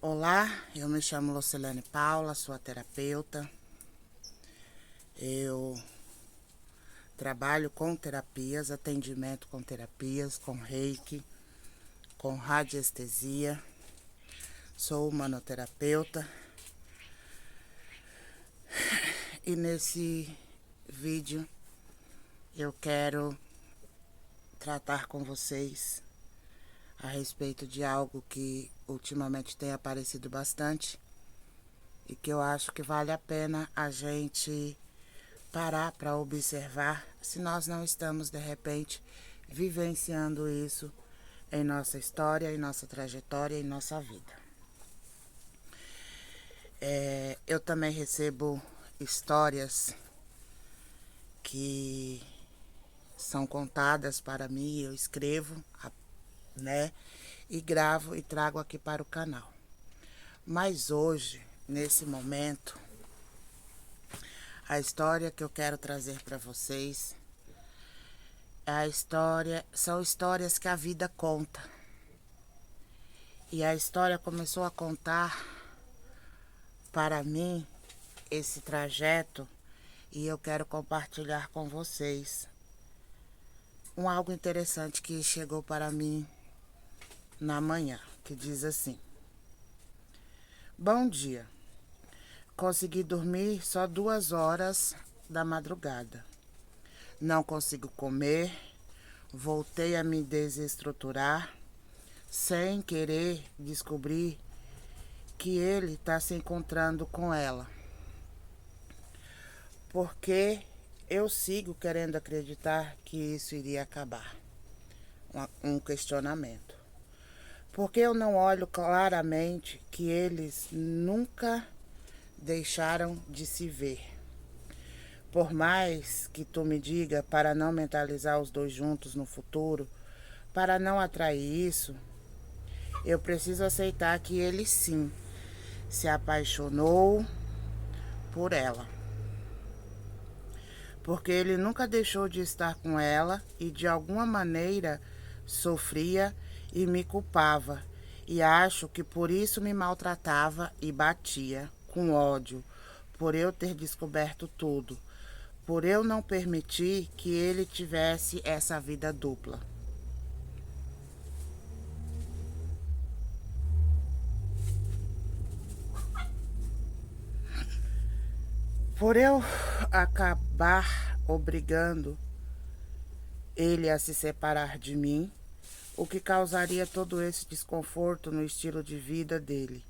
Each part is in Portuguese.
Olá, eu me chamo Lucilene Paula, sou terapeuta. Eu trabalho com terapias, atendimento com terapias, com reiki, com radiestesia. Sou humanoterapeuta. E nesse vídeo eu quero tratar com vocês a respeito de algo que ultimamente tem aparecido bastante e que eu acho que vale a pena a gente parar para observar se nós não estamos, de repente, vivenciando isso em nossa história, em nossa trajetória, em nossa vida. Eu também recebo histórias que são contadas para mim, eu escrevo, né? E gravo e trago aqui para o canal. Mas hoje, nesse momento, a história que eu quero trazer para vocês são histórias que a vida conta. E a história começou a contar para mim esse trajeto e eu quero compartilhar com vocês algo interessante que chegou para mim na manhã, que diz assim: bom dia, consegui dormir só 2 horas da madrugada. Não consigo comer, voltei a me desestruturar, sem querer descobrir que ele está se encontrando com ela. Porque eu sigo querendo acreditar que isso iria acabar. Um questionamento. Porque eu não olho claramente que eles nunca deixaram de se ver. Por mais que tu me diga para não mentalizar os dois juntos no futuro, para não atrair isso, eu preciso aceitar que ele sim se apaixonou por ela. Porque ele nunca deixou de estar com ela e de alguma maneira sofria e me culpava. E acho que por isso me maltratava e batia com ódio, por eu ter descoberto tudo, por eu não permitir que ele tivesse essa vida dupla. Por eu acabar obrigando ele a se separar de mim, o que causaria todo esse desconforto no estilo de vida dele.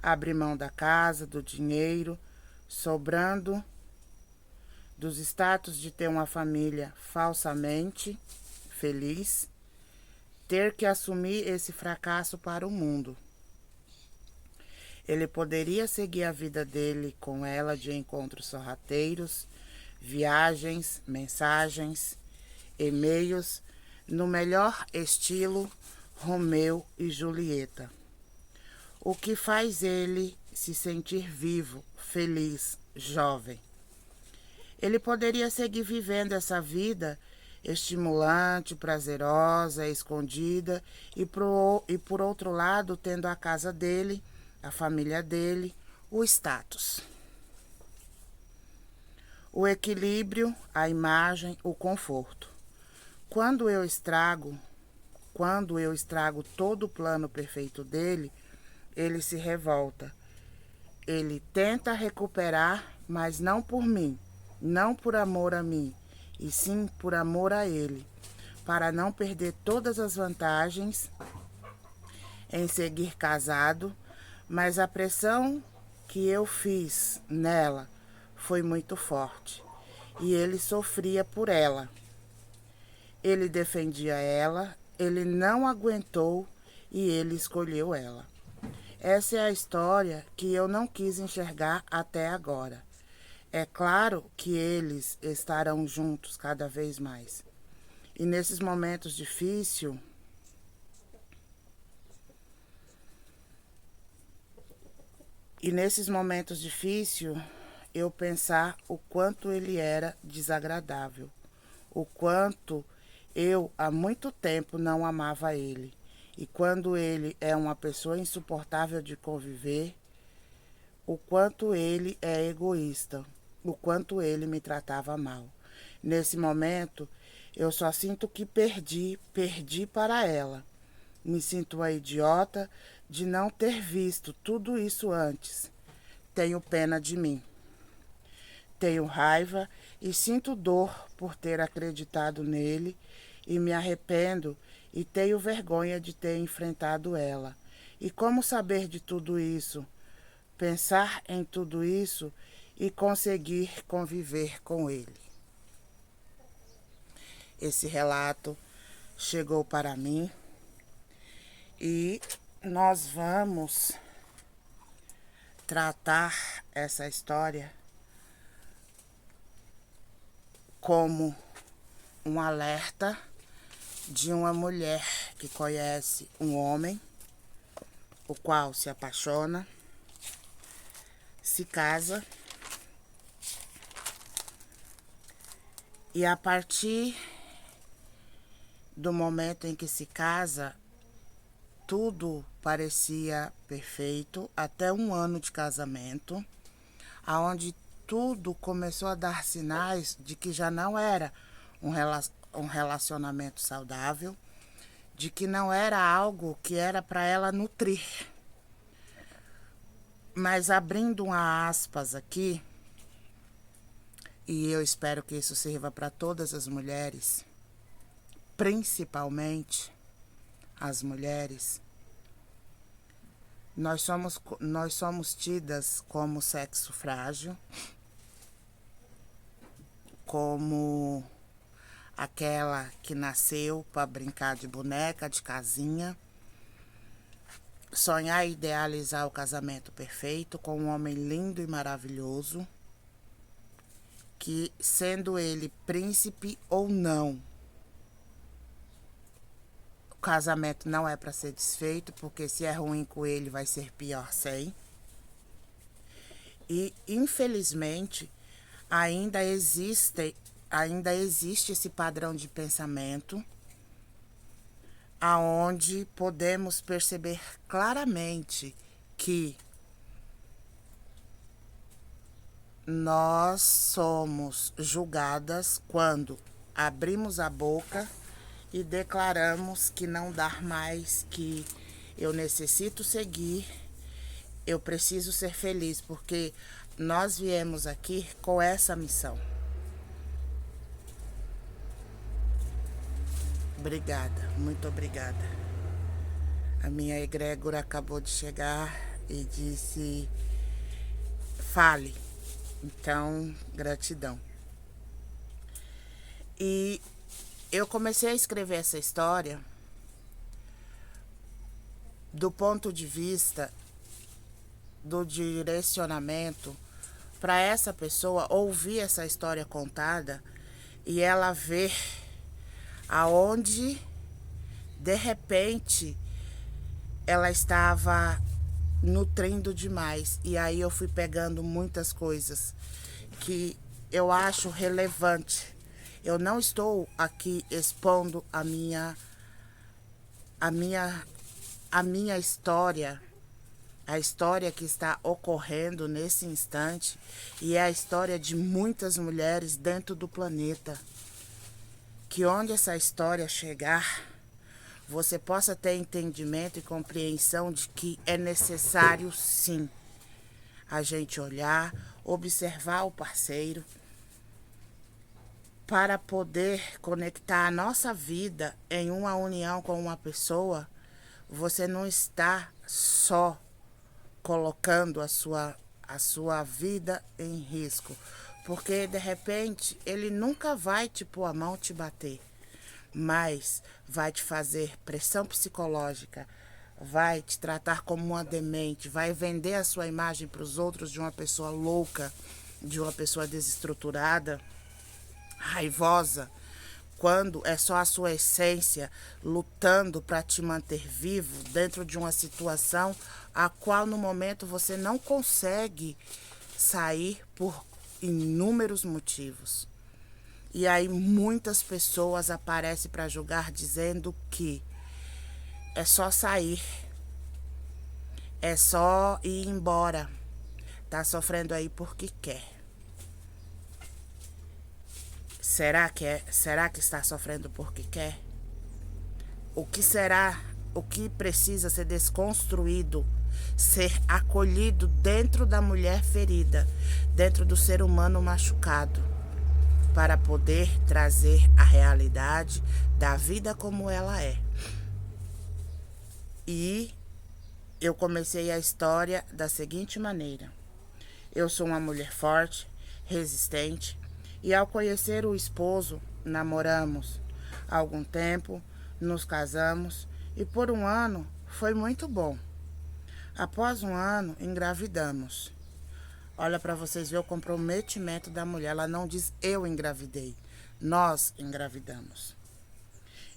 Abrir mão da casa, do dinheiro, sobrando dos status de ter uma família falsamente feliz, ter que assumir esse fracasso para o mundo. Ele poderia seguir a vida dele com ela de encontros sorrateiros, viagens, mensagens, e-mails, no melhor estilo Romeu e Julieta. O que faz ele se sentir vivo, feliz, jovem. Ele poderia seguir vivendo essa vida estimulante, prazerosa, escondida e por outro lado tendo a casa dele, a família dele, o status. O equilíbrio, a imagem, o conforto. Quando eu estrago todo o plano perfeito dele, ele se revolta. Ele tenta recuperar, mas não por mim, não por amor a mim, e sim por amor a ele, para não perder todas as vantagens em seguir casado, mas a pressão que eu fiz nela foi muito forte e ele sofria por ela. Ele defendia ela, ele não aguentou e ele escolheu ela. Essa é a história que eu não quis enxergar até agora. É claro que eles estarão juntos cada vez mais. E nesses momentos difíceis, eu pensar o quanto ele era desagradável, o quanto eu há muito tempo não amava ele E quando ele é uma pessoa insuportável de conviver, o quanto ele é egoísta, o quanto ele me tratava mal. Nesse momento, eu só sinto que perdi para ela. Me sinto uma idiota de não ter visto tudo isso antes. Tenho pena de mim. Tenho raiva e sinto dor por ter acreditado nele e me arrependo e tenho vergonha de ter enfrentado ela. E como saber de tudo isso? Pensar em tudo isso e conseguir conviver com ele. Esse relato chegou para mim e nós vamos tratar essa história como um alerta de uma mulher que conhece um homem, o qual se apaixona, se casa e a partir do momento em que se casa, tudo parecia perfeito até um ano de casamento, aonde tudo começou a dar sinais de que já não era um relacionamento saudável, de que não era algo que era para ela nutrir. Mas abrindo uma aspas aqui, e eu espero que isso sirva para todas as mulheres, principalmente as mulheres, nós somos tidas como sexo frágil, como aquela que nasceu para brincar de boneca, de casinha, sonhar e idealizar o casamento perfeito com um homem lindo e maravilhoso, que sendo ele príncipe ou não, o casamento não é para ser desfeito, porque se é ruim com ele vai ser pior sem. E infelizmente ainda existe esse padrão de pensamento aonde podemos perceber claramente que nós somos julgadas quando abrimos a boca e declaramos que não dá mais, que eu necessito seguir, eu preciso ser feliz, porque nós viemos aqui com essa missão. Obrigada, muito obrigada. A minha egrégora acabou de chegar e disse: fale. Então, gratidão. E eu comecei a escrever essa história do ponto de vista do direcionamento para essa pessoa ouvir essa história contada e ela ver aonde de repente ela estava nutrindo demais. E aí eu fui pegando muitas coisas que eu acho relevante. Eu não estou aqui expondo a minha história, a história que está ocorrendo nesse instante, e é a história de muitas mulheres dentro do planeta. Que onde essa história chegar, você possa ter entendimento e compreensão de que é necessário, sim, a gente olhar, observar o parceiro, para poder conectar a nossa vida em uma união com uma pessoa. Você não está só colocando a sua vida em risco, porque de repente ele nunca vai te pôr a mão, te bater, mas vai te fazer pressão psicológica, vai te tratar como uma demente, vai vender a sua imagem para os outros de uma pessoa louca, de uma pessoa desestruturada, raivosa, quando é só a sua essência lutando para te manter vivo dentro de uma situação a qual no momento você não consegue sair por inúmeros motivos. E aí muitas pessoas aparecem para julgar dizendo que é só sair, é só ir embora. Tá sofrendo aí porque quer. Será que é? Será que está sofrendo porque quer? O que será? O que precisa ser desconstruído, ser acolhido dentro da mulher ferida, dentro do ser humano machucado, para poder trazer a realidade da vida como ela é. E eu comecei a história da seguinte maneira: eu sou uma mulher forte, resistente, e ao conhecer o esposo, namoramos. Há algum tempo, nos casamos e por um ano foi muito bom. Após um ano, engravidamos. Olha para vocês verem o comprometimento da mulher. Ela não diz eu engravidei, nós engravidamos.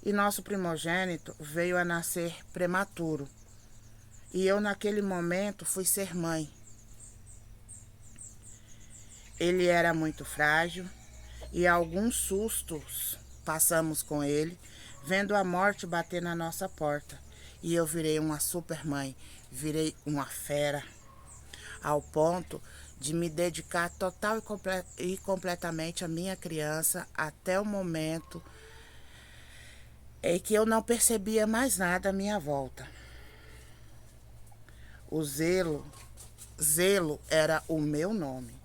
E nosso primogênito veio a nascer prematuro. E eu naquele momento fui ser mãe. Ele era muito frágil e alguns sustos passamos com ele, vendo a morte bater na nossa porta. E eu virei uma super mãe, virei uma fera, ao ponto de me dedicar total e completamente à minha criança até o momento em que eu não percebia mais nada à minha volta. O zelo era o meu nome.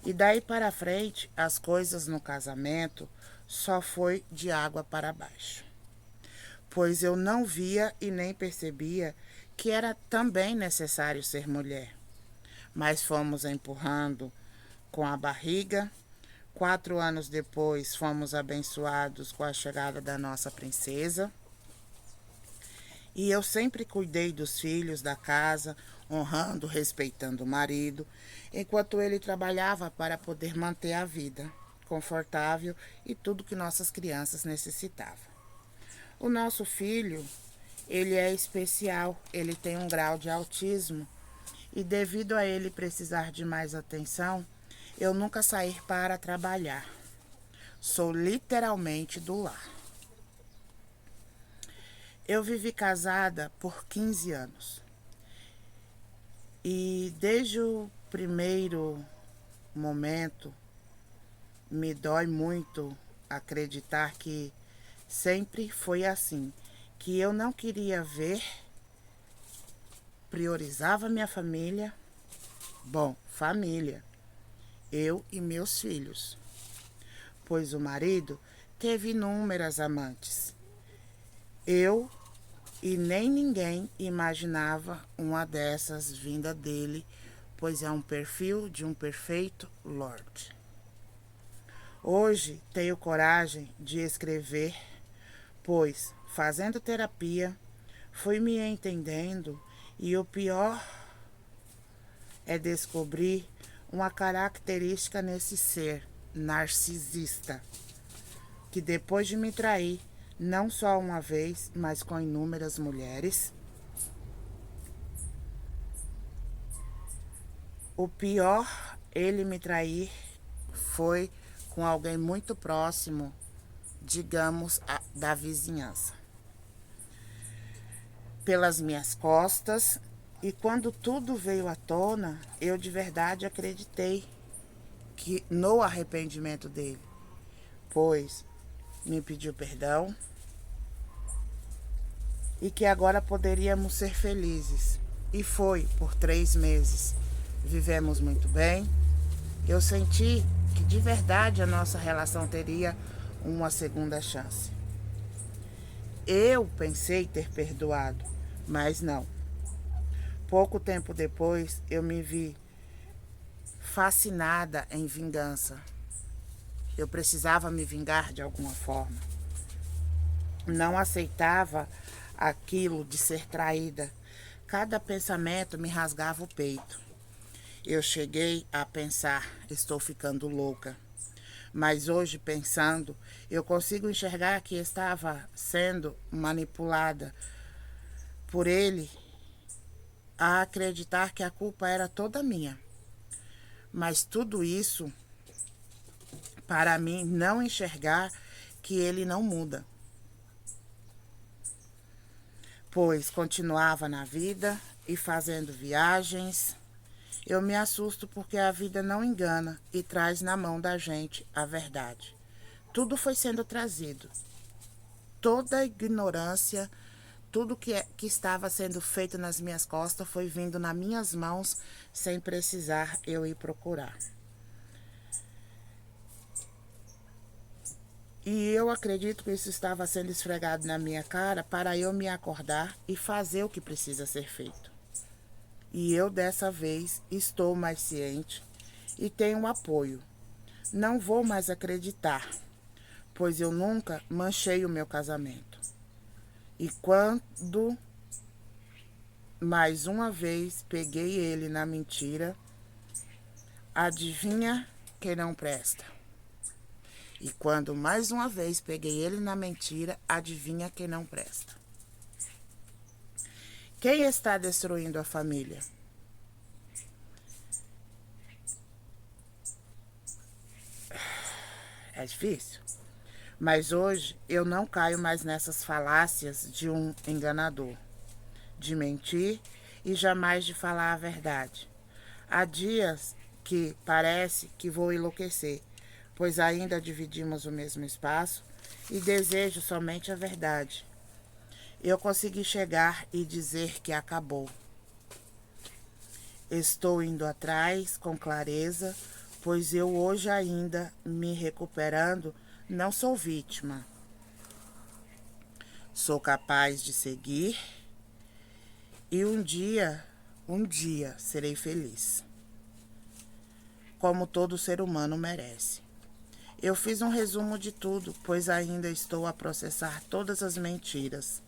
E daí para frente, as coisas no casamento só foi de água para baixo. Pois eu não via e nem percebia que era também necessário ser mulher. Mas fomos empurrando com a barriga. 4 anos depois, fomos abençoados com a chegada da nossa princesa. E eu sempre cuidei dos filhos, da casa, honrando, respeitando o marido, enquanto ele trabalhava para poder manter a vida confortável e tudo que nossas crianças necessitavam. O nosso filho, ele é especial, ele tem um grau de autismo e devido a ele precisar de mais atenção, eu nunca saí para trabalhar. Sou literalmente do lar. Eu vivi casada por 15 anos. E desde o primeiro momento, me dói muito acreditar que sempre foi assim. Que eu não queria ver, priorizava minha família. Bom, família. Eu e meus filhos. Pois o marido teve inúmeras amantes. Eu e nem ninguém imaginava uma dessas vinda dele, pois é um perfil de um perfeito Lorde. Hoje tenho coragem de escrever, pois, fazendo terapia, fui me entendendo e o pior é descobrir uma característica nesse ser narcisista, que depois de me trair, não só uma vez, mas com inúmeras mulheres. O pior, ele me trair, foi com alguém muito próximo, digamos, da vizinhança. Pelas minhas costas, e quando tudo veio à tona, eu de verdade acreditei que no arrependimento dele, pois me pediu perdão, e que agora poderíamos ser felizes. E foi por 3 meses. Vivemos muito bem. Eu senti que de verdade a nossa relação teria uma segunda chance. Eu pensei ter perdoado, mas não. Pouco tempo depois, eu me vi fascinada em vingança. Eu precisava me vingar de alguma forma. Não aceitava aquilo de ser traída. Cada pensamento me rasgava o peito. Eu cheguei a pensar, estou ficando louca. Mas hoje, pensando, eu consigo enxergar que estava sendo manipulada por ele a acreditar que a culpa era toda minha. Mas tudo isso, para mim, não enxergar que ele não muda. pois continuava na vida e fazendo viagens. Eu me assusto porque a vida não engana e traz na mão da gente a verdade. Tudo foi sendo trazido. Toda a ignorância, tudo que estava sendo feito nas minhas costas foi vindo nas minhas mãos sem precisar eu ir procurar. E eu acredito que isso estava sendo esfregado na minha cara para eu me acordar e fazer o que precisa ser feito. E eu, dessa vez, estou mais ciente e tenho apoio. Não vou mais acreditar, pois eu nunca manchei o meu casamento. E quando mais uma vez peguei ele na mentira, adivinha quem não presta? E quando mais uma vez peguei ele na mentira, adivinha quem não presta? Quem está destruindo a família? É difícil. Mas hoje eu não caio mais nessas falácias de um enganador, de mentir e jamais de falar a verdade. Há dias que parece que vou enlouquecer, pois ainda dividimos o mesmo espaço e desejo somente a verdade. Eu consegui chegar e dizer que acabou. Estou indo atrás com clareza, pois eu hoje ainda me recuperando, não sou vítima. Sou capaz de seguir e um dia serei feliz, como todo ser humano merece. Eu fiz um resumo de tudo, pois ainda estou a processar todas as mentiras.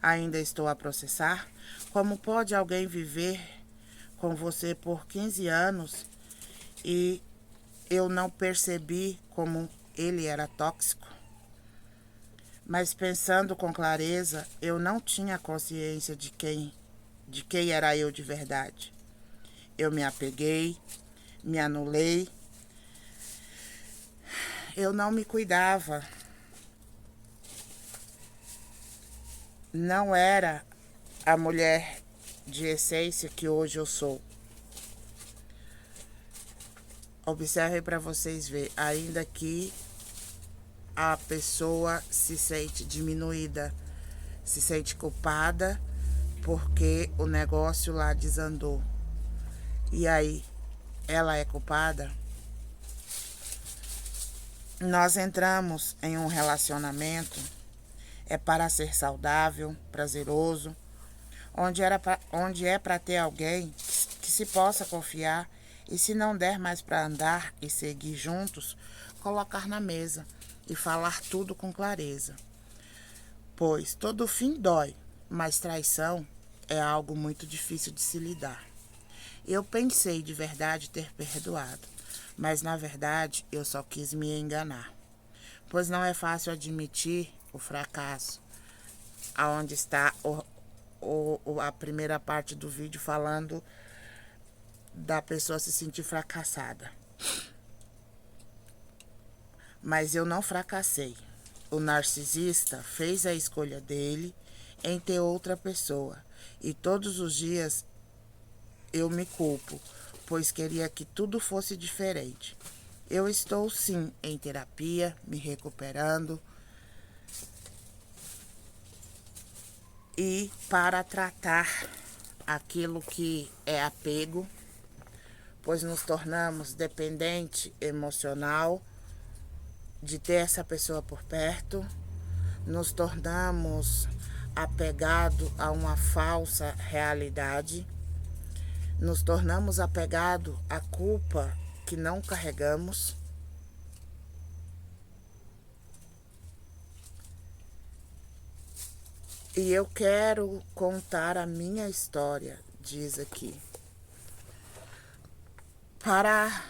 Ainda estou a processar como pode alguém viver com você por 15 anos e eu não percebi como ele era tóxico. Mas pensando com clareza, eu não tinha consciência de quem era eu de verdade. Eu me apeguei, me anulei. Eu não me cuidava. Não era a mulher de essência que hoje eu sou. Observe para vocês verem, ainda que a pessoa se sente diminuída, se sente culpada porque o negócio lá desandou. E aí, ela é culpada? Nós entramos em um relacionamento para ser saudável, prazeroso, onde é para ter alguém que se possa confiar e, se não der mais para andar e seguir juntos, colocar na mesa e falar tudo com clareza. Pois todo fim dói, mas traição é algo muito difícil de se lidar. Eu pensei de verdade ter perdoado, mas na verdade eu só quis me enganar, pois não é fácil admitir o fracasso. Aonde está a primeira parte do vídeo falando da pessoa se sentir fracassada. Mas eu não fracassei. O narcisista fez a escolha dele em ter outra pessoa. E todos os dias eu me culpo, pois queria que tudo fosse diferente. Eu estou sim em terapia, me recuperando. E para tratar aquilo que é apego, pois nos tornamos dependente emocional de ter essa pessoa por perto, nos tornamos apegado a uma falsa realidade, nos tornamos apegado à culpa que não carregamos. E eu quero contar a minha história, diz aqui, para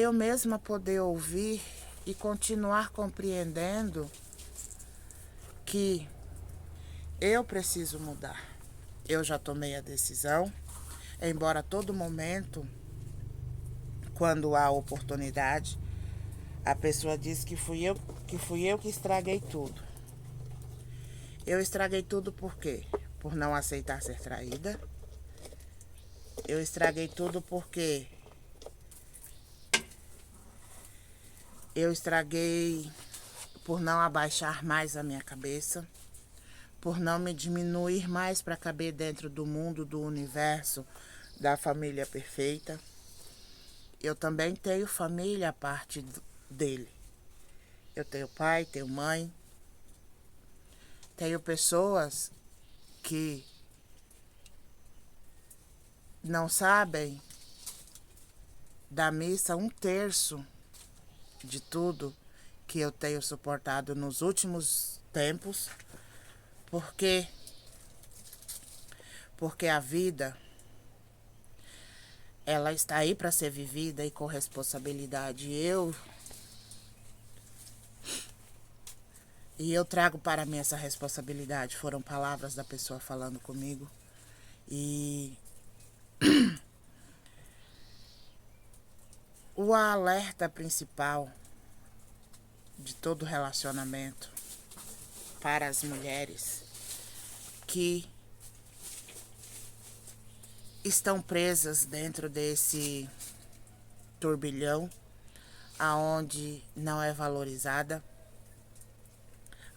eu mesma poder ouvir e continuar compreendendo que eu preciso mudar. Eu já tomei a decisão, embora a todo momento, quando há oportunidade, a pessoa diz que fui eu que estraguei tudo. Eu estraguei tudo por quê? Por não aceitar ser traída. Eu estraguei tudo porque eu estraguei por não abaixar mais a minha cabeça, por não me diminuir mais para caber dentro do mundo, do universo, da família perfeita. Eu também tenho família a parte dele. Eu tenho pai, tenho mãe, tenho pessoas que não sabem da missa 1/3 de tudo que eu tenho suportado nos últimos tempos, porque a vida, ela está aí para ser vivida e com responsabilidade. E eu trago para mim essa responsabilidade. Foram palavras da pessoa falando comigo. E o alerta principal de todo relacionamento para as mulheres que estão presas dentro desse turbilhão aonde não é valorizada,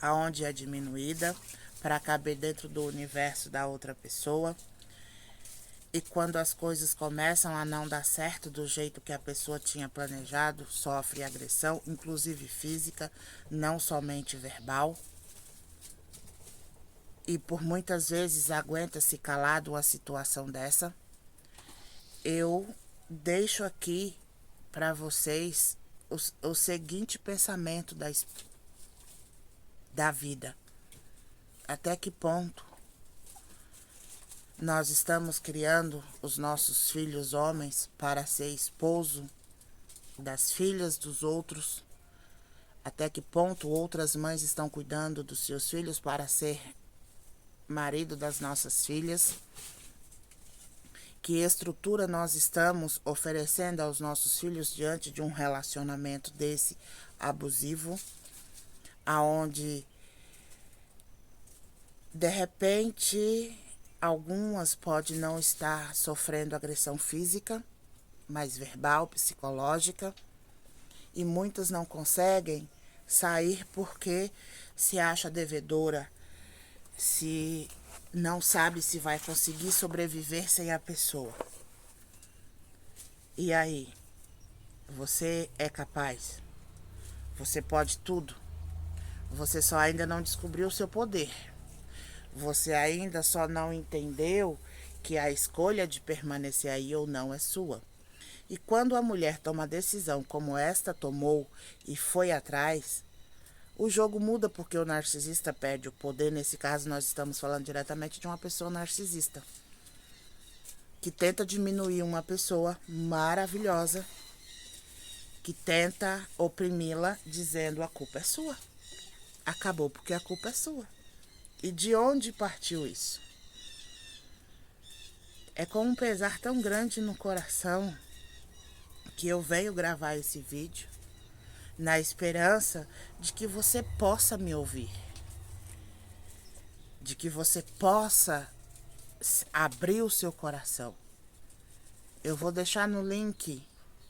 aonde é diminuída para caber dentro do universo da outra pessoa. E quando as coisas começam a não dar certo do jeito que a pessoa tinha planejado, sofre agressão, inclusive física, não somente verbal. E por muitas vezes aguenta-se calado uma situação dessa. Eu deixo aqui para vocês o seguinte pensamento da vida. Até que ponto nós estamos criando os nossos filhos homens para ser esposo das filhas dos outros? Até que ponto outras mães estão cuidando dos seus filhos para ser marido das nossas filhas? Que estrutura nós estamos oferecendo aos nossos filhos diante de um relacionamento desse abusivo, aonde de repente algumas podem não estar sofrendo agressão física, mas verbal, psicológica, e muitas não conseguem sair porque se acha devedora, se não sabe se vai conseguir sobreviver sem a pessoa. E aí? Você é capaz? Você pode tudo? Você só ainda não descobriu o seu poder. Você ainda só não entendeu que a escolha de permanecer aí ou não é sua. E quando a mulher toma decisão como esta tomou e foi atrás, o jogo muda porque o narcisista perde o poder. Nesse caso, nós estamos falando diretamente de uma pessoa narcisista que tenta diminuir uma pessoa maravilhosa, que tenta oprimi-la dizendo a culpa é sua. Acabou porque a culpa é sua. E de onde partiu isso? É com um pesar tão grande no coração que eu venho gravar esse vídeo, na esperança de que você possa me ouvir, de que você possa abrir o seu coração. Eu vou deixar no link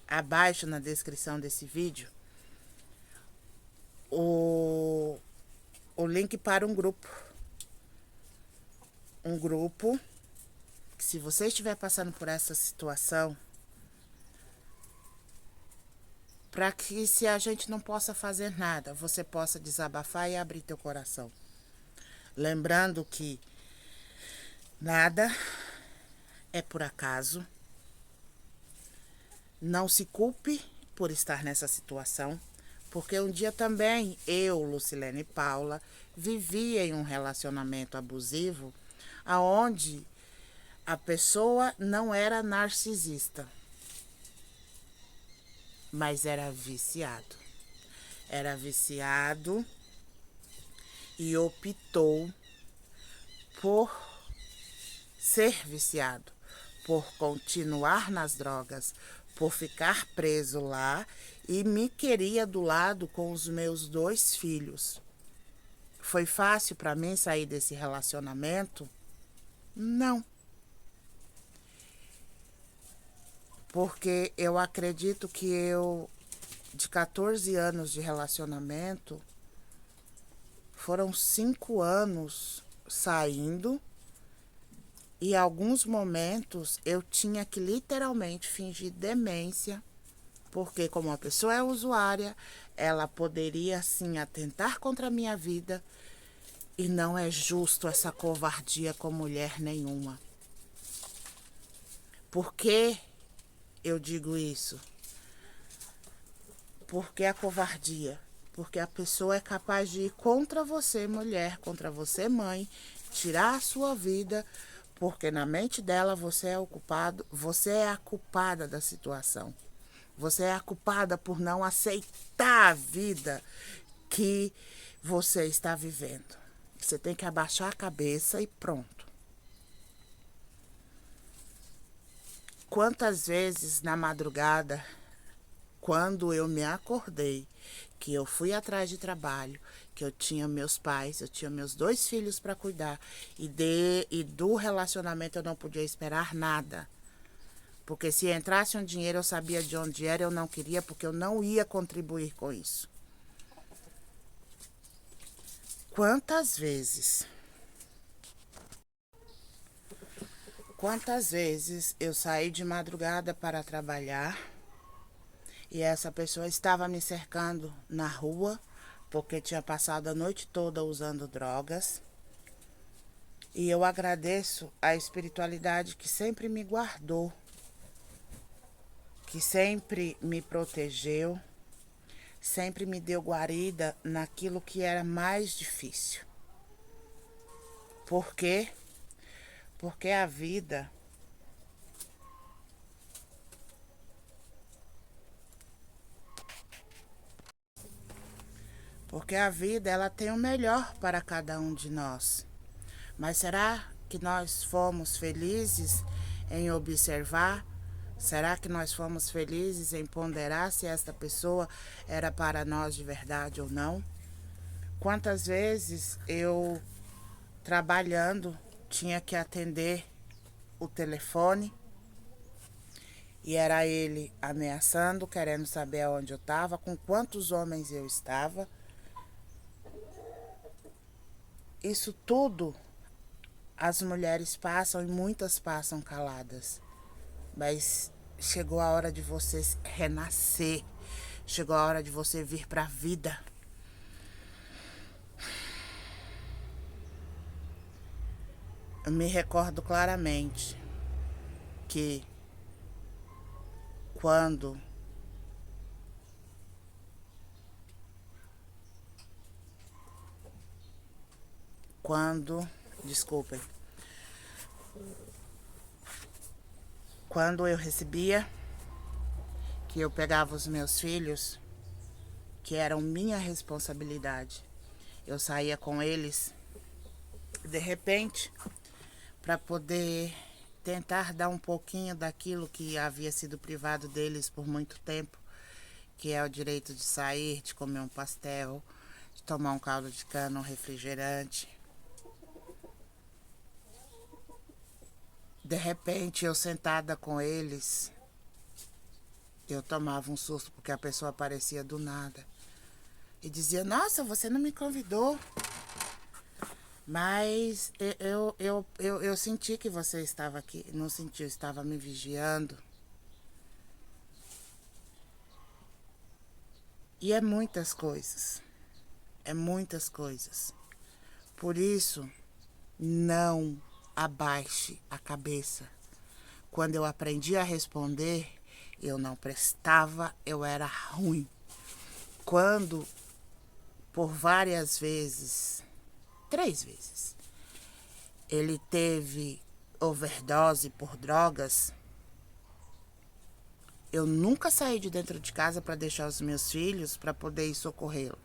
abaixo na descrição desse vídeo o link para um grupo. Um grupo que, se você estiver passando por essa situação, para que, se a gente não possa fazer nada, você possa desabafar e abrir teu coração. Lembrando que nada é por acaso. Não se culpe por estar nessa situação, porque um dia também eu, Lucilene Paula, vivia em um relacionamento abusivo, aonde a pessoa não era narcisista, mas era viciado. Era viciado e optou por ser viciado, por continuar nas drogas, por ficar preso lá, e me queria do lado com os meus 2 filhos. Foi fácil para mim sair desse relacionamento? Não. Porque eu acredito que de 14 anos de relacionamento, foram 5 anos saindo e alguns momentos eu tinha que literalmente fingir demência, porque como a pessoa é usuária, ela poderia sim atentar contra a minha vida e não é justo essa covardia com mulher nenhuma. Por que eu digo isso? Porque a covardia? Porque a pessoa é capaz de ir contra você, mulher, contra você, mãe, tirar a sua vida, porque na mente dela você é o culpado, você é a culpada da situação. Você é a culpada por não aceitar a vida que você está vivendo. Você tem que abaixar a cabeça e pronto. Quantas vezes na madrugada, quando eu me acordei, que eu fui atrás de trabalho, que eu tinha meus pais, eu tinha meus 2 filhos para cuidar, e do relacionamento eu não podia esperar nada. Porque se entrasse um dinheiro, eu sabia de onde era, eu não queria, porque eu não ia contribuir com isso. Quantas vezes eu saí de madrugada para trabalhar e essa pessoa estava me cercando na rua, porque tinha passado a noite toda usando drogas. E eu agradeço a espiritualidade que sempre me guardou, que sempre me protegeu, sempre me deu guarida naquilo que era mais difícil. Por quê? Porque a vida ela tem o melhor para cada um de nós. Mas será que nós fomos felizes em observar? Será que nós fomos felizes em ponderar se esta pessoa era para nós de verdade ou não? Quantas vezes eu, trabalhando, tinha que atender o telefone e era ele ameaçando, querendo saber aonde eu estava, com quantos homens eu estava. Isso tudo as mulheres passam e muitas passam caladas. Mas chegou a hora de você renascer. Chegou a hora de você vir para a vida. Eu me recordo claramente que desculpem, quando eu recebia, que eu pegava os meus filhos, que eram minha responsabilidade, eu saía com eles, de repente, para poder tentar dar um pouquinho daquilo que havia sido privado deles por muito tempo, que é o direito de sair, de comer um pastel, de tomar um caldo de cana, um refrigerante. De repente, eu sentada com eles, eu tomava um susto porque a pessoa aparecia do nada e dizia: nossa, você não me convidou, mas eu senti que você estava aqui. Não senti, eu estava me vigiando. E é muitas coisas, Por isso, não abaixe a cabeça. Quando eu aprendi a responder, eu não prestava, eu era ruim. Quando, por várias vezes, 3 vezes, ele teve overdose por drogas, eu nunca saí de dentro de casa para deixar os meus filhos para poder ir socorrê-lo.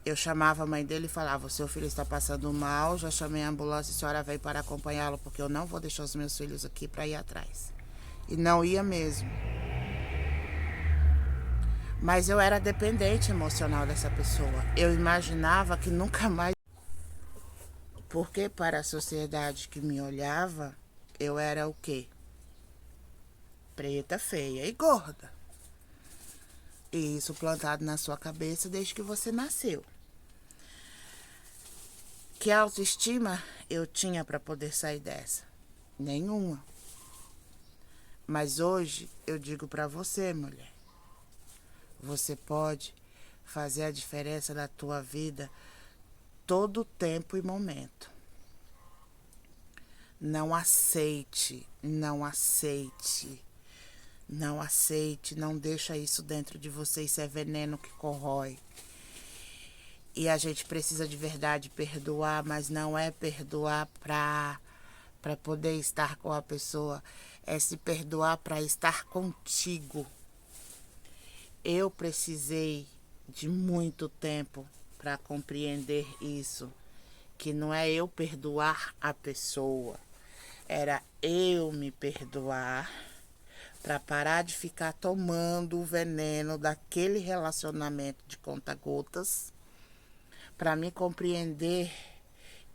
Eu chamava a mãe dele e falava: o seu filho está passando mal, já chamei a ambulância, a senhora veio para acompanhá-lo, porque eu não vou deixar os meus filhos aqui para ir atrás. E não ia mesmo. Mas eu era dependente emocional dessa pessoa. Eu imaginava que nunca mais... Porque para a sociedade que me olhava, eu era o quê? Preta, feia e gorda. E isso plantado na sua cabeça desde que você nasceu. Que autoestima eu tinha para poder sair dessa? Nenhuma. Mas hoje eu digo para você, mulher, você pode fazer a diferença na tua vida todo tempo e momento. Não aceite, não aceite, não aceite, não deixa isso dentro de você, isso é veneno que corrói. E a gente precisa de verdade perdoar, mas não é perdoar para poder estar com a pessoa, é se perdoar para estar contigo. Eu precisei de muito tempo para compreender isso, que não é eu perdoar a pessoa, era eu me perdoar para parar de ficar tomando o veneno daquele relacionamento de conta-gotas, para me compreender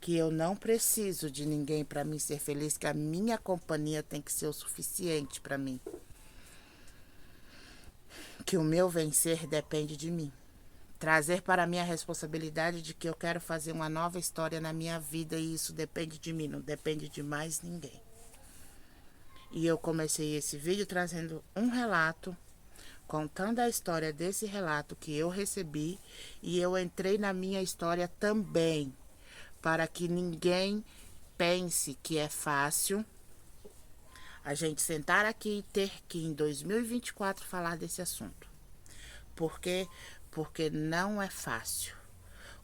que eu não preciso de ninguém para me ser feliz, que a minha companhia tem que ser o suficiente para mim. Que o meu vencer depende de mim. Trazer para mim a responsabilidade de que eu quero fazer uma nova história na minha vida e isso depende de mim, não depende de mais ninguém. E eu comecei esse vídeo trazendo um relato, contando a história desse relato que eu recebi e eu entrei na minha história também, para que ninguém pense que é fácil a gente sentar aqui e ter que em 2024 falar desse assunto. Por quê? Porque não é fácil.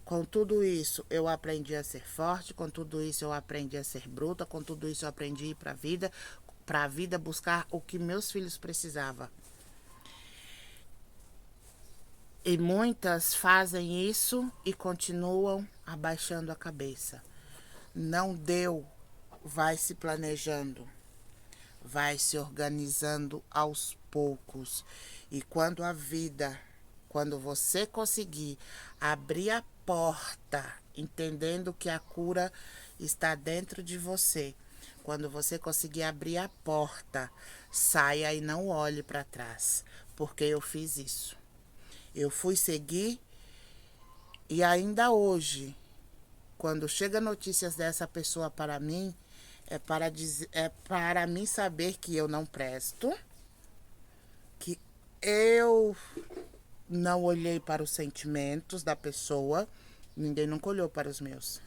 Com tudo isso, eu aprendi a ser forte, com tudo isso eu aprendi a ser bruta, com tudo isso eu aprendi a ir para a vida buscar o que meus filhos precisavam. E muitas fazem isso e continuam abaixando a cabeça. Não deu, vai se planejando, vai se organizando aos poucos. E quando você conseguir abrir a porta, entendendo que a cura está dentro de você, quando você conseguir abrir a porta, saia e não olhe para trás, porque eu fiz isso. Eu fui seguir e ainda hoje, quando chega notícias dessa pessoa para mim, é para mim saber que eu não presto, que eu não olhei para os sentimentos da pessoa, ninguém nunca olhou para os meus.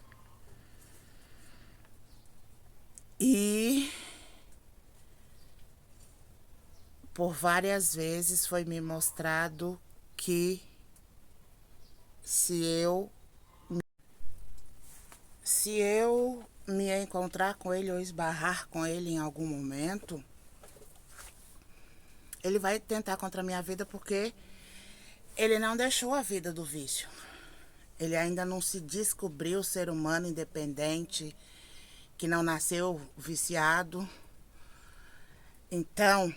E por várias vezes foi me mostrado que se eu me encontrar com ele ou esbarrar com ele em algum momento, ele vai tentar contra a minha vida porque ele não deixou a vida do vício. Ele ainda não se descobriu ser humano independente, que não nasceu viciado. Então,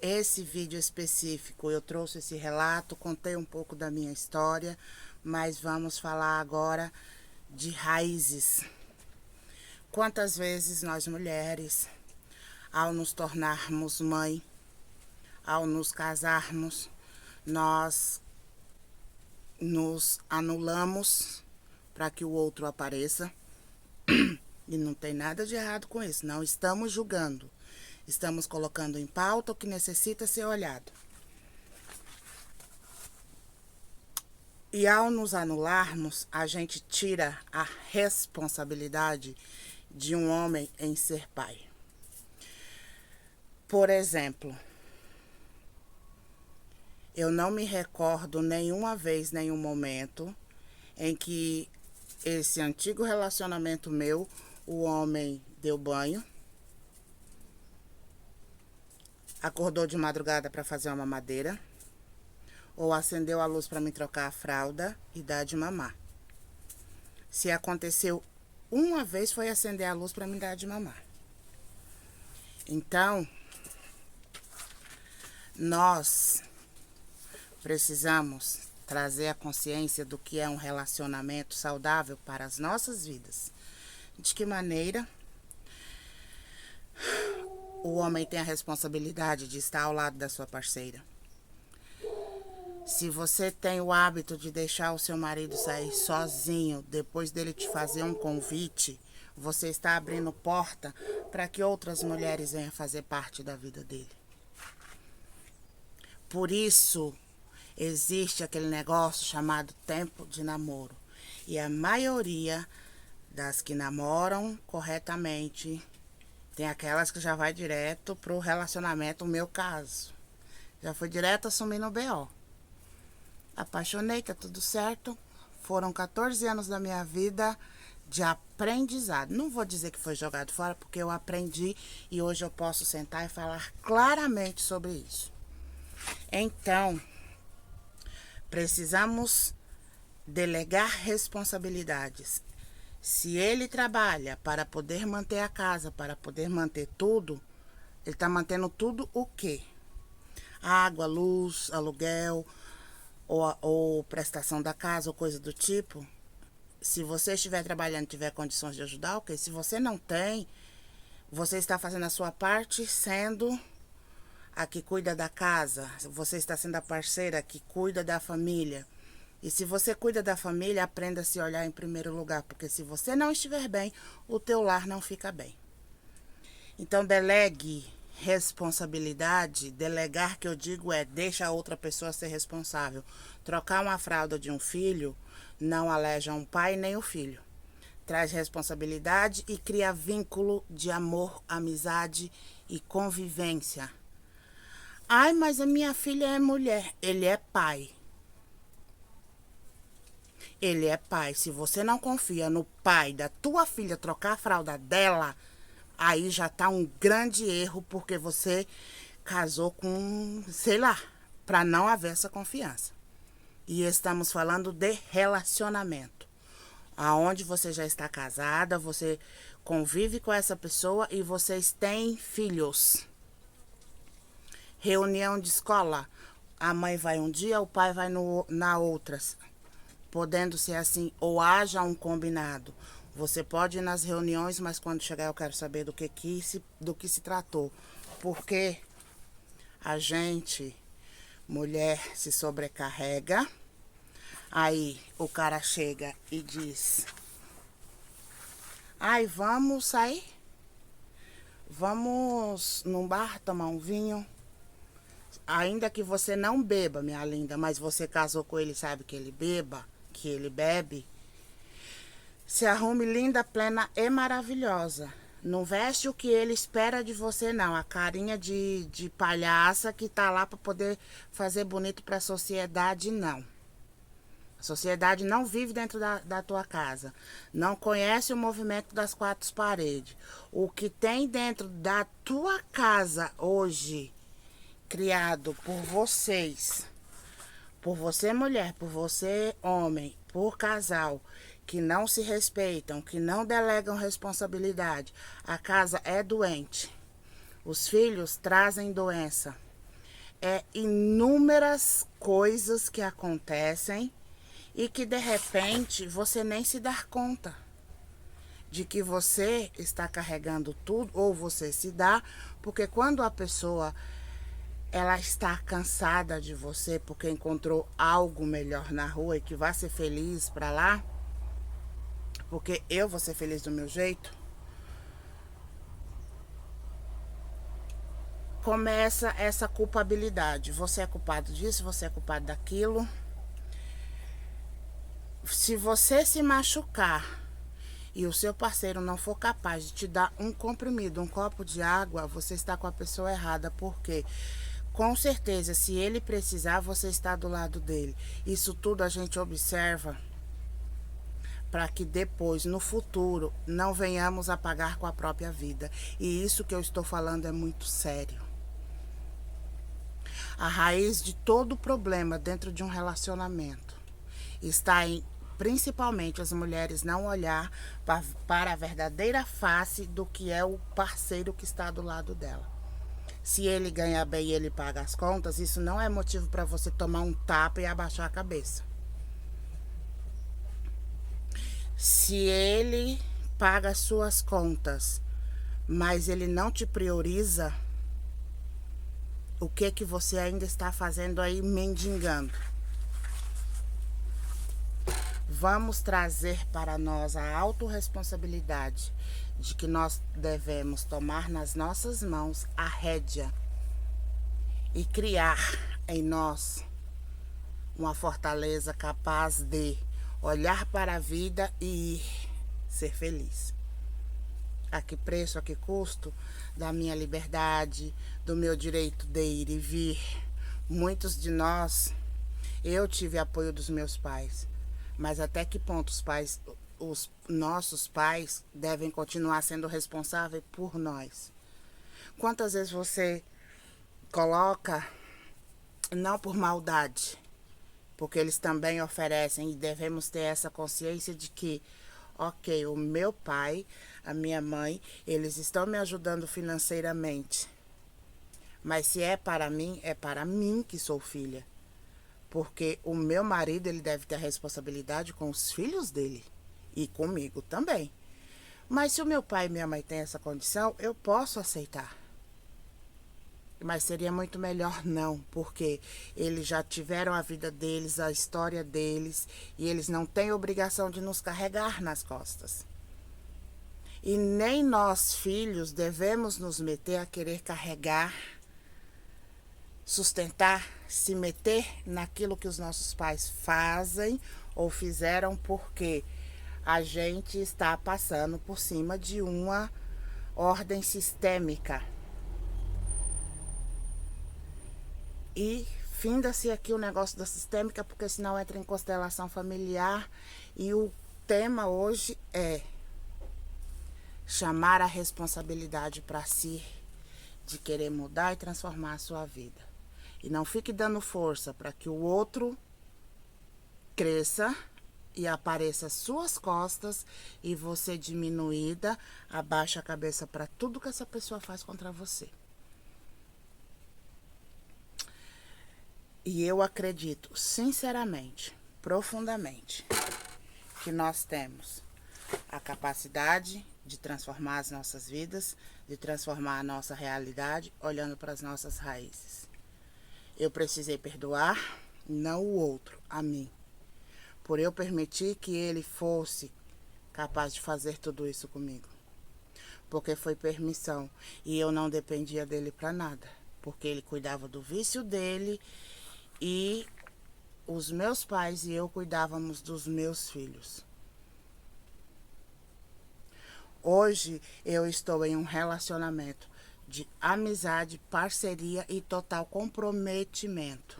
esse vídeo específico, eu trouxe esse relato, contei um pouco da minha história, mas vamos falar agora de raízes. Quantas vezes nós mulheres, ao nos tornarmos mãe, ao nos casarmos, nós nos anulamos para que o outro apareça. E não tem nada de errado com isso, não estamos julgando. Estamos colocando em pauta o que necessita ser olhado. E ao nos anularmos, a gente tira a responsabilidade de um homem em ser pai. Por exemplo, eu não me recordo nenhuma vez, nenhum momento, em que esse antigo relacionamento meu, o homem deu banho, acordou de madrugada para fazer uma mamadeira, ou acendeu a luz para me trocar a fralda e dar de mamar. Se aconteceu uma vez, foi acender a luz para me dar de mamar. Então, nós, precisamos trazer a consciência do que é um relacionamento saudável para as nossas vidas. De que maneira o homem tem a responsabilidade de estar ao lado da sua parceira. Se você tem o hábito de deixar o seu marido sair sozinho depois dele te fazer um convite, você está abrindo porta para que outras mulheres venham fazer parte da vida dele. Por isso, existe aquele negócio chamado tempo de namoro. E a maioria das que namoram corretamente, tem aquelas que já vai direto pro relacionamento, o meu caso. Já fui direto assumindo o BO. Apaixonei, tá tudo certo. Foram 14 anos da minha vida de aprendizado. Não vou dizer que foi jogado fora, porque eu aprendi e hoje eu posso sentar e falar claramente sobre isso. Então, precisamos delegar responsabilidades. Se ele trabalha para poder manter a casa, para poder manter tudo, ele está mantendo tudo o quê? Água, luz, aluguel, ou prestação da casa, ou coisa do tipo. Se você estiver trabalhando e tiver condições de ajudar, ok. Se você não tem, você está fazendo a sua parte sendo a que cuida da casa. Você está sendo a parceira que cuida da família. E se você cuida da família, aprenda a se olhar em primeiro lugar. Porque se você não estiver bem, o teu lar não fica bem. Então, delegue responsabilidade. Delegar, que eu digo, é deixa a outra pessoa ser responsável. Trocar uma fralda de um filho não aleja um pai nem o filho. Traz responsabilidade e cria vínculo de amor, amizade e convivência. Ai, mas a minha filha é mulher. Ele é pai. Ele é pai. Se você não confia no pai da tua filha trocar a fralda dela, aí já tá um grande erro, porque você casou com, sei lá, para não haver essa confiança. E estamos falando de relacionamento, aonde você já está casada, você convive com essa pessoa e vocês têm filhos. Reunião de escola, a mãe vai um dia, o pai vai na outra, podendo ser assim, ou haja um combinado. Você pode ir nas reuniões, mas quando chegar eu quero saber do que se tratou. Porque a gente, mulher, se sobrecarrega, aí o cara chega e diz: ai, vamos sair? Vamos num bar tomar um vinho? Ainda que você não beba, minha linda, mas você casou com ele, sabe que ele beba, que ele bebe. Se arrume linda, plena e maravilhosa. Não veste o que ele espera de você, não. A carinha de palhaça que tá lá para poder fazer bonito para a sociedade, não. A sociedade não vive dentro da tua casa. Não conhece o movimento das quatro paredes. O que tem dentro da tua casa hoje, criado por vocês, por você mulher, por você homem, por casal, que não se respeitam, que não delegam responsabilidade. A casa é doente. Os filhos trazem doença. É inúmeras coisas que acontecem e que de repente você nem se dá conta de que você está carregando tudo, ou você se dá, porque quando a pessoa ela está cansada de você porque encontrou algo melhor na rua e que vai ser feliz para lá, porque eu vou ser feliz do meu jeito, começa essa culpabilidade. Você é culpado disso, você é culpado daquilo. Se você se machucar e o seu parceiro não for capaz de te dar um comprimido, um copo de água, você está com a pessoa errada. Porque com certeza, se ele precisar, você está do lado dele. Isso tudo a gente observa para que depois, no futuro, não venhamos a pagar com a própria vida. E isso que eu estou falando é muito sério. A raiz de todo problema dentro de um relacionamento está em, principalmente, as mulheres não olhar para a verdadeira face do que é o parceiro que está do lado dela. Se ele ganha bem e ele paga as contas, isso não é motivo para você tomar um tapa e abaixar a cabeça. Se ele paga as suas contas, mas ele não te prioriza, o que você ainda está fazendo aí mendigando? Vamos trazer para nós a autorresponsabilidade de que nós devemos tomar nas nossas mãos a rédea e criar em nós uma fortaleza capaz de olhar para a vida e ir ser feliz. A que preço, a que custo? Da minha liberdade, do meu direito de ir e vir. Muitos de nós, eu tive apoio dos meus pais, mas até que ponto os nossos pais devem continuar sendo responsáveis por nós? Quantas vezes você coloca, não por maldade, porque eles também oferecem, e devemos ter essa consciência de que, ok, o meu pai, a minha mãe, eles estão me ajudando financeiramente, mas se é para mim que sou filha, porque o meu marido, ele deve ter a responsabilidade com os filhos dele e comigo também. Mas se o meu pai e minha mãe têm essa condição, eu posso aceitar. Mas seria muito melhor não, porque eles já tiveram a vida deles, a história deles, e eles não têm obrigação de nos carregar nas costas. E nem nós, filhos, devemos nos meter a querer carregar, sustentar, se meter naquilo que os nossos pais fazem ou fizeram, porque a gente está passando por cima de uma ordem sistêmica. E finda-se aqui o negócio da sistêmica, porque senão entra em constelação familiar. E o tema hoje é chamar a responsabilidade para si de querer mudar e transformar a sua vida. E não fique dando força para que o outro cresça e apareça às suas costas e você diminuída, abaixa a cabeça para tudo que essa pessoa faz contra você. E eu acredito, sinceramente, profundamente, que nós temos a capacidade de transformar as nossas vidas, de transformar a nossa realidade, olhando para as nossas raízes. Eu precisei perdoar, não o outro, a mim, por eu permitir que ele fosse capaz de fazer tudo isso comigo. Porque foi permissão e eu não dependia dele para nada, porque ele cuidava do vício dele. E os meus pais e eu cuidávamos dos meus filhos. Hoje eu estou em um relacionamento de amizade, parceria e total comprometimento.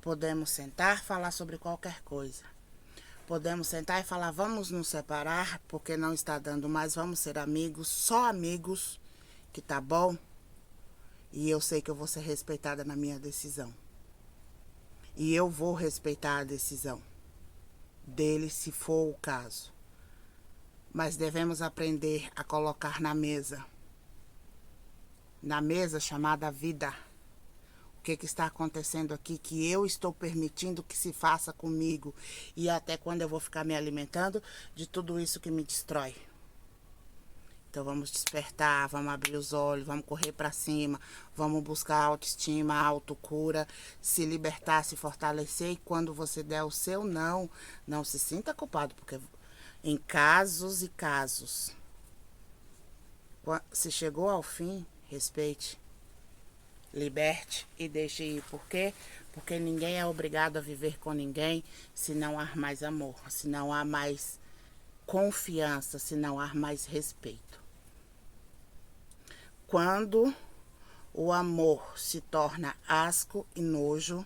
Podemos sentar, falar sobre qualquer coisa. Podemos sentar e falar, vamos nos separar porque não está dando mais, vamos ser amigos, só amigos, que tá bom. E eu sei que eu vou ser respeitada na minha decisão. E eu vou respeitar a decisão dele, se for o caso. Mas devemos aprender a colocar na mesa chamada vida, o que está acontecendo aqui, que eu estou permitindo que se faça comigo. E até quando eu vou ficar me alimentando de tudo isso que me destrói. Então vamos despertar, vamos abrir os olhos, vamos correr para cima, vamos buscar autoestima, autocura, se libertar, se fortalecer. E quando você der o seu não, não se sinta culpado, porque em casos e casos, se chegou ao fim, respeite, liberte e deixe ir. Por quê? Porque ninguém é obrigado a viver com ninguém se não há mais amor, se não há mais confiança, se não há mais respeito. Quando o amor se torna asco e nojo,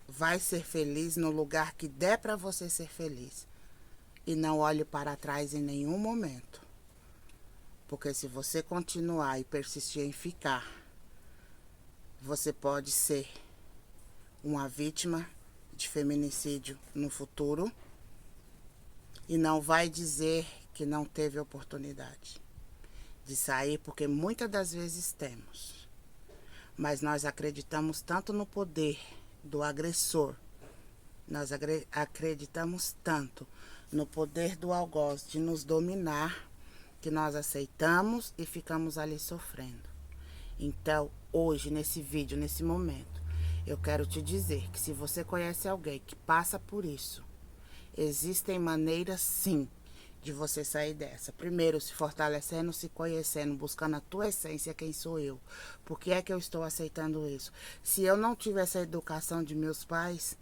vai ser feliz no lugar que der para você ser feliz. E não olhe para trás em nenhum momento. Porque se você continuar e persistir em ficar, você pode ser uma vítima de feminicídio no futuro e não vai dizer que não teve oportunidade. de sair, porque muitas das vezes temos. Mas nós acreditamos tanto no poder do agressor, nós acreditamos tanto no poder do algoz de nos dominar, que nós aceitamos e ficamos ali sofrendo. Então, hoje, nesse vídeo, nesse momento, eu quero te dizer que se você conhece alguém que passa por isso, existem maneiras, sim, de você sair dessa. Primeiro, se fortalecendo, se conhecendo, buscando a tua essência, quem sou eu. Por que é que eu estou aceitando isso? Se eu não tivesse a educação de meus pais,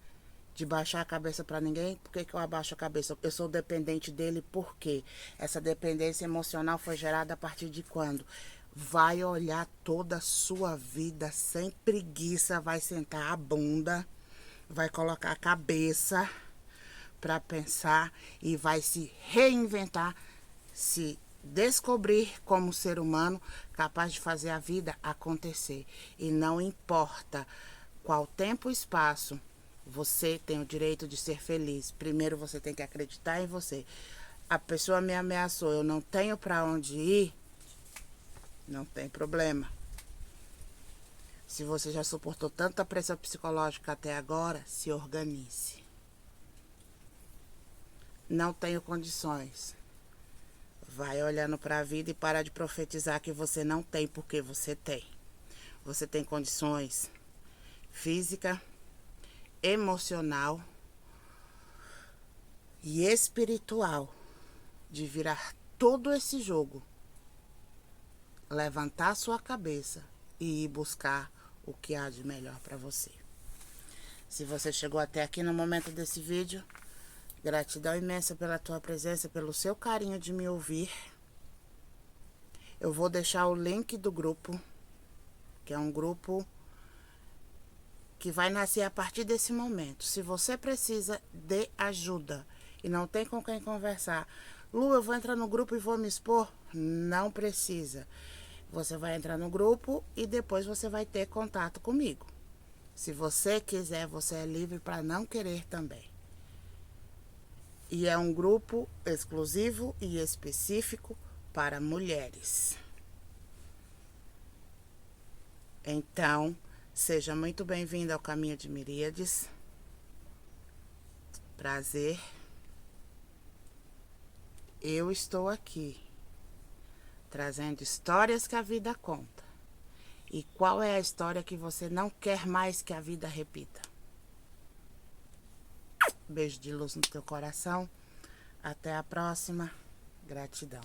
de baixar a cabeça para ninguém, por que eu abaixo a cabeça? Eu sou dependente dele, por quê? Essa dependência emocional foi gerada a partir de quando? Vai olhar toda a sua vida sem preguiça, vai sentar a bunda, vai colocar a cabeça para pensar e vai se reinventar, se descobrir como ser humano capaz de fazer a vida acontecer. E não importa qual tempo e espaço, você tem o direito de ser feliz. Primeiro você tem que acreditar em você. A pessoa me ameaçou, eu não tenho para onde ir, não tem problema. Se você já suportou tanta pressão psicológica até agora, se organize. Não tenho condições. Vai olhando para a vida e para de profetizar que você não tem, porque você tem. Você tem condições física, emocional e espiritual de virar todo esse jogo, levantar sua cabeça e ir buscar o que há de melhor para você. Se você chegou até aqui no momento desse vídeo, gratidão imensa pela tua presença, pelo seu carinho de me ouvir. Eu vou deixar o link do grupo, que é um grupo que vai nascer a partir desse momento. Se você precisa de ajuda e não tem com quem conversar, Lu, eu vou entrar no grupo e vou me expor? Não precisa. Você vai entrar no grupo e depois você vai ter contato comigo. Se você quiser, você é livre para não querer também. E é um grupo exclusivo e específico para mulheres. Então, seja muito bem-vindo ao Caminho de Miríades. Prazer. Eu estou aqui, trazendo histórias que a vida conta. E qual é a história que você não quer mais que a vida repita? Beijo de luz no teu coração. Até a próxima. Gratidão.